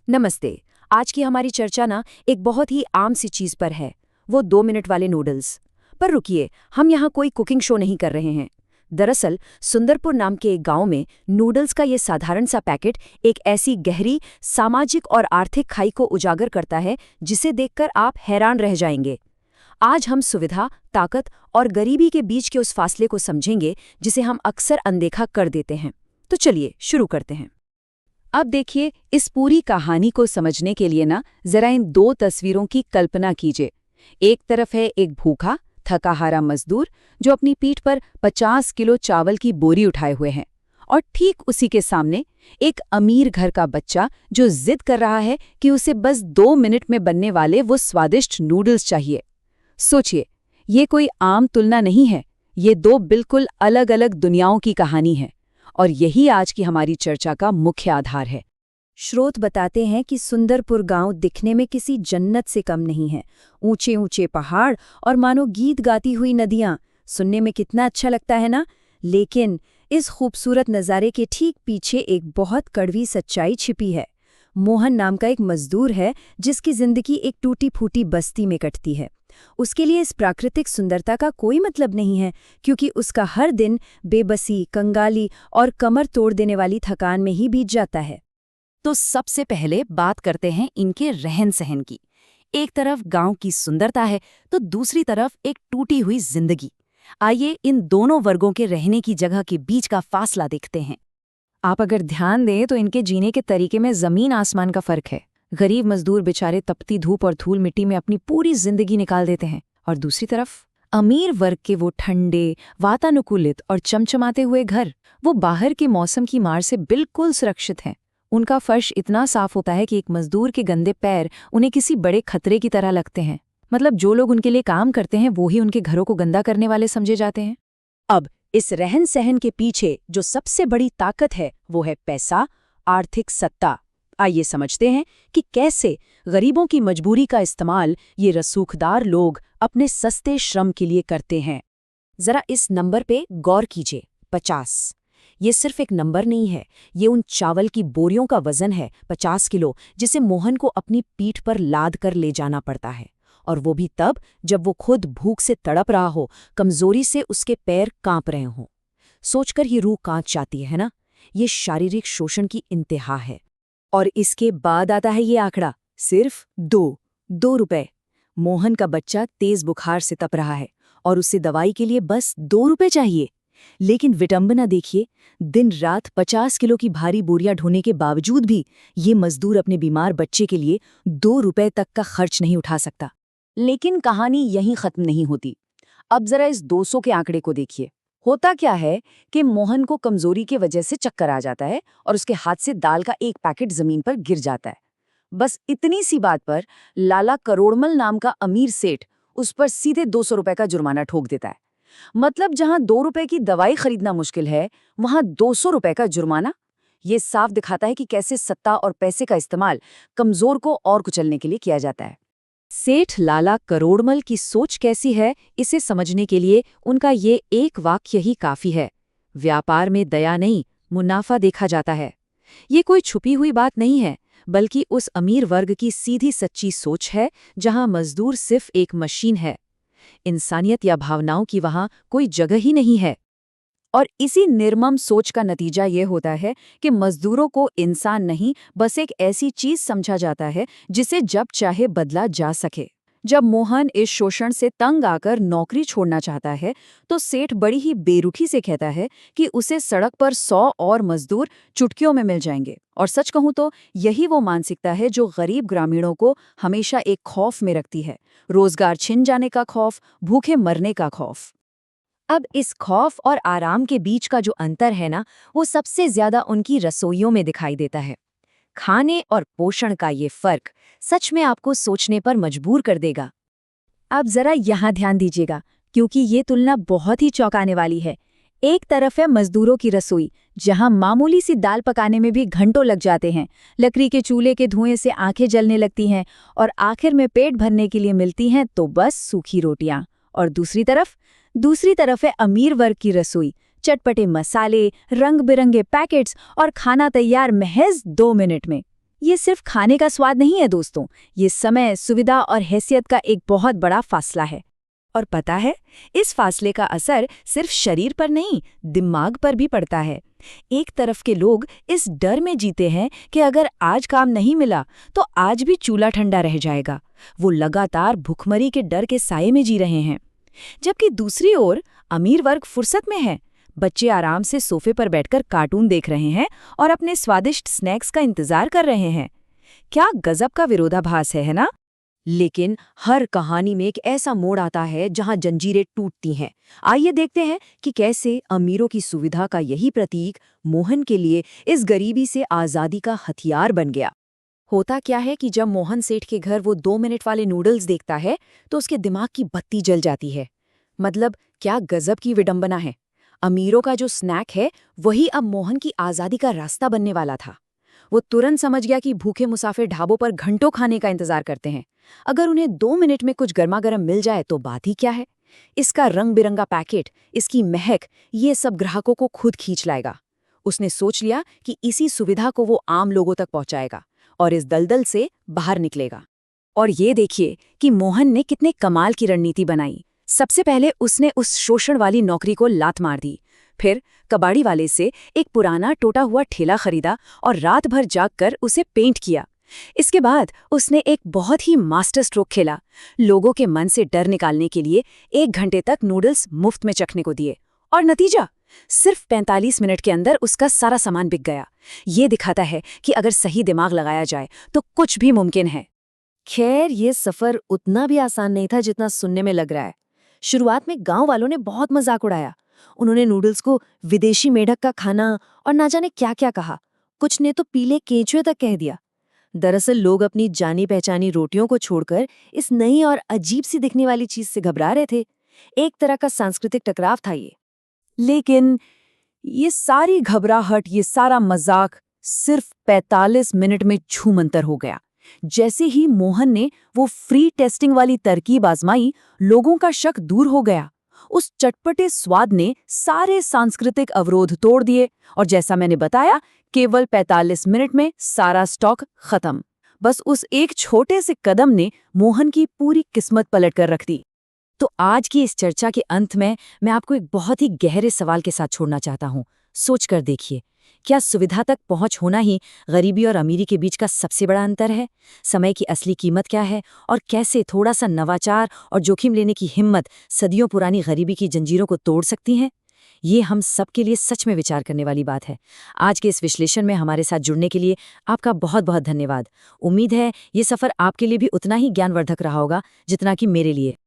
नमस्ते। आज की हमारी चर्चा ना एक बहुत ही आम सी चीज पर है, वो 2 मिनट वाले नूडल्स। पर रुकिए, हम यहाँ कोई कुकिंग शो नहीं कर रहे हैं। दरअसल सुंदरपुर नाम के एक गांव में नूडल्स का ये साधारण सा पैकेट एक ऐसी गहरी सामाजिक और आर्थिक खाई को उजागर करता है जिसे देखकर आप हैरान रह जाएंगे। आज हम सुविधा, ताकत और गरीबी के बीच के उस फासले को समझेंगे जिसे हम अक्सर अनदेखा कर देते हैं। तो चलिए शुरू करते हैं। अब देखिए, इस पूरी कहानी को समझने के लिए ना जरा इन दो तस्वीरों की कल्पना कीजिए। एक तरफ है एक भूखा थकाहारा मजदूर जो अपनी पीठ पर 50 किलो चावल की बोरी उठाए हुए हैं, और ठीक उसी के सामने एक अमीर घर का बच्चा जो जिद कर रहा है कि उसे बस 2 मिनट में बनने वाले वो स्वादिष्ट नूडल्स चाहिए। सोचिए, ये कोई आम तुलना नहीं है, ये दो बिल्कुल अलग अलग दुनियाओं की कहानी है, और यही आज की हमारी चर्चा का मुख्य आधार है। स्रोत बताते हैं कि सुंदरपुर गांव दिखने में किसी जन्नत से कम नहीं है। ऊंचे ऊंचे पहाड़ और मानो गीत गाती हुई नदियां, सुनने में कितना अच्छा लगता है ना। लेकिन इस खूबसूरत नज़ारे के ठीक पीछे एक बहुत कड़वी सच्चाई छिपी है। मोहन नाम का एक मजदूर है जिसकी जिंदगी एक टूटी फूटी बस्ती में कटती है। उसके लिए इस प्राकृतिक सुंदरता का कोई मतलब नहीं है, क्योंकि उसका हर दिन बेबसी, कंगाली और कमर तोड़ देने वाली थकान में ही बीत जाता है। तो सबसे पहले बात करते हैं इनके रहन सहन की। एक तरफ गांव की सुंदरता है तो दूसरी तरफ एक टूटी हुई जिंदगी। आइए इन दोनों वर्गों के रहने की जगह के बीच का फासला देखते हैं। आप अगर ध्यान दें तो इनके जीने के तरीके में जमीन आसमान का फर्क है। गरीब मजदूर बेचारे तपती धूप और धूल मिट्टी में अपनी पूरी जिंदगी निकाल देते हैं, और दूसरी तरफ अमीर वर्ग के वो ठंडे, वातानुकूलित और चमचमाते हुए घर, वो बाहर के मौसम की मार से बिल्कुल सुरक्षित हैं। उनका फर्श इतना साफ होता है कि एक मजदूर के गंदे पैर उन्हें किसी बड़े खतरे की तरह लगते हैं। मतलब जो लोग उनके लिए काम करते हैं वो ही उनके घरों को गंदा करने वाले समझे जाते हैं। अब इस रहन सहन के पीछे जो सबसे बड़ी ताकत है वो है पैसा, आर्थिक सत्ता। आइए समझते हैं कि कैसे गरीबों की मजबूरी का इस्तेमाल ये रसूखदार लोग अपने सस्ते श्रम के लिए करते हैं। जरा इस नंबर पे गौर कीजिए, 50। ये सिर्फ एक नंबर नहीं है, ये उन चावल की बोरियों का वजन है, 50 किलो, जिसे मोहन को अपनी पीठ पर लाद कर ले जाना पड़ता है। और वो भी तब जब वो खुद भूख से तड़प रहा हो, कमजोरी से उसके पैर कांप रहे हों। सोचकर ही रूह कांप जाती है ना। ये शारीरिक शोषण की इंतहा है। और इसके बाद आता है ये आंकड़ा, सिर्फ 2 रुपए। मोहन का बच्चा तेज बुखार से तप रहा है और उसे दवाई के लिए बस 2 रुपए चाहिए। लेकिन विडंबना देखिए, दिन रात 50 किलो की भारी बोरियां ढोने के बावजूद भी ये मजदूर अपने बीमार बच्चे के लिए 2 रुपए तक का खर्च नहीं उठा सकता। लेकिन कहानी यहीं खत्म नहीं होती। अब जरा इस 200 के आंकड़े को देखिए। होता क्या है कि मोहन को कमजोरी की वजह से चक्कर आ जाता है और उसके हाथ से दाल का एक पैकेट जमीन पर गिर जाता है। बस इतनी सी बात पर लाला करोड़मल नाम का अमीर सेठ उस पर सीधे 200 रुपए का जुर्माना ठोक देता है। मतलब जहां 2 रुपए की दवाई खरीदना मुश्किल है, वहां 200 रुपए का जुर्माना। ये साफ दिखाता है कि कैसे सत्ता और पैसे का इस्तेमाल कमजोर को और कुचलने के लिए किया जाता है। सेठ लाला करोड़मल की सोच कैसी है, इसे समझने के लिए उनका ये एक वाक्य ही काफी है। व्यापार में दया नहीं, मुनाफा देखा जाता है। ये कोई छुपी हुई बात नहीं है, बल्कि उस अमीर वर्ग की सीधी सच्ची सोच है जहां मजदूर सिर्फ एक मशीन है। इंसानियत या भावनाओं की वहां कोई जगह ही नहीं है। और इसी निर्मम सोच का नतीजा ये होता है कि मजदूरों को इंसान नहीं, बस एक ऐसी चीज समझा जाता है जिसे जब चाहे बदला जा सके। जब मोहन इस शोषण से तंग आकर नौकरी छोड़ना चाहता है तो सेठ बड़ी ही बेरुखी से कहता है कि उसे सड़क पर 100 और मजदूर चुटकियों में मिल जाएंगे। और सच कहूं तो यही वो मानसिकता है जो गरीब ग्रामीणों को हमेशा एक खौफ में रखती है, रोजगार छिन जाने का खौफ, भूखे मरने का खौफ। अब इस खौफ और आराम के बीच का जो अंतर है ना, वो सबसे ज्यादा उनकी रसोइयों में दिखाई देता है। खाने और पोषण का ये फर्क सच में आपको सोचने पर मजबूर कर देगा। अब जरा यहाँ ध्यान दीजिएगा, क्योंकि ये तुलना बहुत ही चौंकाने वाली है। एक तरफ है मजदूरों की रसोई, जहां मामूली सी दाल पकाने में भी घंटों लग जाते हैं, लकड़ी के चूल्हे के धुएं से आंखें जलने लगती हैं, और आखिर में पेट भरने के लिए मिलती हैं तो बस सूखी रोटियां। और दूसरी तरफ है अमीर वर्ग की रसोई, चटपटे मसाले, रंग बिरंगे पैकेट्स और खाना तैयार महज 2 मिनट में। ये सिर्फ खाने का स्वाद नहीं है दोस्तों, ये समय, सुविधा और हैसियत का एक बहुत बड़ा फासला है। और पता है, इस फासले का असर सिर्फ शरीर पर नहीं, दिमाग पर भी पड़ता है। एक तरफ के लोग इस डर में जीते हैं कि अगर आज काम नहीं मिला तो आज भी चूल्हा ठंडा रह जाएगा। वो लगातार भुखमरी के डर के साये में जी रहे हैं। जबकि दूसरी ओर अमीर वर्ग फुर्सत में है। बच्चे आराम से सोफे पर बैठकर कार्टून देख रहे हैं और अपने स्वादिष्ट स्नैक्स का इंतजार कर रहे हैं। क्या गजब का विरोधाभास है ना? लेकिन हर कहानी में एक ऐसा मोड़ आता है जहां जंजीरें टूटती हैं। आइए देखते हैं कि कैसे अमीरों की सुविधा का यही प्रतीक मोहन के लिए इस गरीबी से आज़ादी का हथियार बन गया। होता क्या है कि जब मोहन सेठ के घर वो 2 मिनट वाले नूडल्स देखता है तो उसके दिमाग की बत्ती जल जाती है। मतलब क्या गजब की विडंबना है। अमीरों का जो स्नैक है वही अब मोहन की आज़ादी का रास्ता बनने वाला था। वो तुरंत समझ गया कि भूखे मुसाफिर ढाबों पर घंटों खाने का इंतजार करते हैं। अगर उन्हें 2 मिनट में कुछ गर्मा-गर्म मिल जाए तो बात ही क्या है। इसका रंग बिरंगा पैकेट, इसकी महक, ये सब ग्राहकों को खुद खींच लाएगा। उसने सोच लिया कि इसी सुविधा को वो आम लोगों तक पहुंचाएगा और इस दलदल से बाहर निकलेगा। और ये देखिए कि मोहन ने कितने कमाल की रणनीति बनाई। सबसे पहले उसने उस शोषण वाली नौकरी को लात मार दी। फिर कबाड़ी वाले से एक पुराना टूटा हुआ ठेला खरीदा और रात भर जागकर उसे पेंट किया। इसके बाद उसने एक बहुत ही मास्टर स्ट्रोक खेला। लोगों के मन से डर निकालने के लिए 1 घंटे तक नूडल्स मुफ्त में चखने को दिए। और नतीजा, सिर्फ 45 मिनट के अंदर उसका सारा सामान बिक गया। ये दिखाता है कि अगर सही दिमाग लगाया जाए तो कुछ भी मुमकिन है। खैर, ये सफर उतना भी आसान नहीं था जितना सुनने में लग रहा है। शुरुआत में गांव वालों ने बहुत मजाक उड़ाया। उन्होंने नूडल्स को विदेशी मेढक का खाना और ना जाने क्या क्या कहा। कुछ ने तो पीले केंचुए तक कह दिया। दरअसल लोग अपनी जानी पहचानी रोटियों को छोड़कर इस नई और अजीब सी दिखने वाली चीज से घबरा रहे थे। एक तरह का सांस्कृतिक टकराव था ये। लेकिन ये सारी घबराहट, ये सारा मजाक सिर्फ 45 मिनट में छूमंतर हो गया। जैसे ही मोहन ने वो फ्री टेस्टिंग वाली तरकीब आजमाई, लोगों का शक दूर हो गया। उस चटपटे स्वाद ने सारे सांस्कृतिक अवरोध तोड़ दिए और जैसा मैंने बताया, केवल 45 मिनट में सारा स्टॉक खत्म। बस उस एक छोटे से कदम ने मोहन की पूरी किस्मत पलट कर रख दी। तो आज की इस चर्चा के अंत में मैं आपको एक बहुत ही गहरे सवाल के साथ छोड़ना चाहता हूँ। सोच कर देखिए, क्या सुविधा तक पहुंच होना ही गरीबी और अमीरी के बीच का सबसे बड़ा अंतर है? समय की असली कीमत क्या है और कैसे थोड़ा सा नवाचार और जोखिम लेने की हिम्मत सदियों पुरानी गरीबी की जंजीरों को तोड़ सकती है? ये हम सब के लिए सच में विचार करने वाली बात है। आज के इस विश्लेषण में हमारे साथ जुड़ने के लिए आपका बहुत बहुत धन्यवाद। उम्मीद है ये सफर आपके लिए भी उतना ही ज्ञानवर्धक रहा होगा जितना कि मेरे लिए।